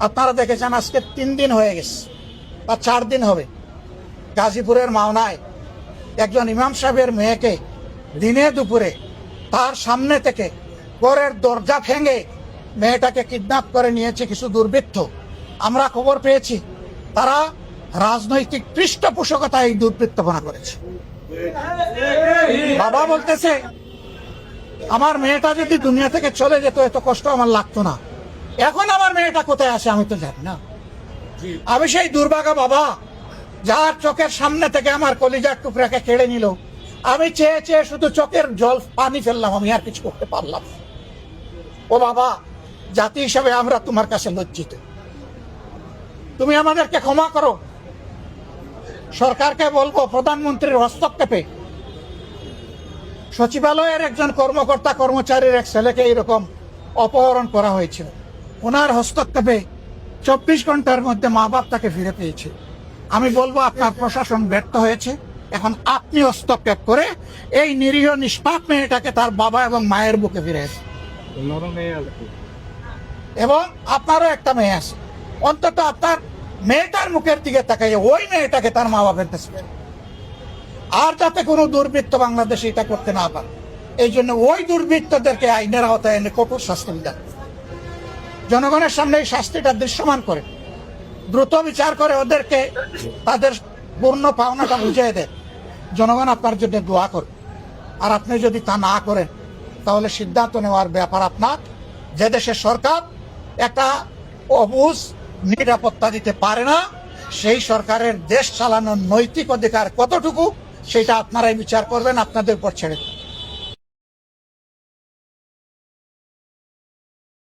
আপনারা দেখেছেন আজকে 3 দিন হয়ে গেছে বা 4 দিন হবে, গাজীপুরের মাওনায় একজন ইমাম সাহেবের মেয়েকে দিনে দুপুরে তার সামনে থেকে ঘরের দরজা ভেঙে মেয়েটাকে কিডন্যাপ করে নিয়েছে কিছু দুর্বৃত্ত। আমরা খবর পেয়েছি তারা রাজনৈতিক পৃষ্ঠপোষকতায় এই দুর্বৃত্তপনা করেছে। বাবা বলতেছে আমার মেয়েটা যদি দুনিয়া থেকে চলে যেত এত কষ্ট আমার লাগতো না। এখন আমার মেয়েটা কোথায় আছে আমি তো জানি না। আমি সেই দুর্ভাগা বাবা যার চোখের সামনে থেকে আমার কলিজার টুকরাকে কেড়ে নিল। আমি চেয়ে চেয়ে শুধু চোখের জল পানি ফেললাম, আমি আর কিছু করতে পারলাম না। ও বাবা, জাতি হিসাবে আমরা তোমার কাছে লজ্জিত, তুমি আমাদেরকে ক্ষমা করো। সরকারকে বলবো প্রধানমন্ত্রীর হস্তক্ষেপে সচিবালয়ের একজন কর্মকর্তা কর্মচারীর এক ছেলেকে এরকম অপহরণ করা হয়েছিল, ওনার হস্তক্ষেপে 24 ঘন্টার মধ্যে মা বাপ তাকে ফিরে পেয়েছে। আমি বলবো আপনার প্রশাসন ব্যর্থ হয়েছে, এখন আপনি হস্তক্ষেপ করে এই নিরীহ নিষ্পাপ মেয়েটাকে তার বাবা এবং মায়ের বুকে ফিরে আসে। এবং আপনারও একটা মেয়ে আছে, অন্তত আপনার মেয়েটার মুখের দিকে তাকাইয়ে ওই মেয়েটাকে তার মা বাপের কাছে, আর যাতে কোনো দুর্বৃত্ত বাংলাদেশে এটা করতে না পারে এই জন্য ওই দুর্বৃত্তদেরকে আইনের আওতায় এনে কঠোর শাস্তি দেন। জনগণের সামনে এই শাস্তিটা দৃশ্যমান করে দ্রুত বিচার করে ওদেরকে তাদের পূর্ণ পাওনাটা বুঝিয়ে দেন। জনগণ আপনার জন্য দোয়া করে, আর আপনি যদি তা না করেন তাহলে সিদ্ধান্ত নেওয়ার ব্যাপার আপনার। যে দেশের সরকার একটা অবুঝ নিরাপত্তা দিতে পারে না, সেই সরকারের দেশ চালানোর নৈতিক অধিকার কতটুকু সেটা আপনারাই বিচার করবেন, আপনাদের উপর ছেড়ে দেন।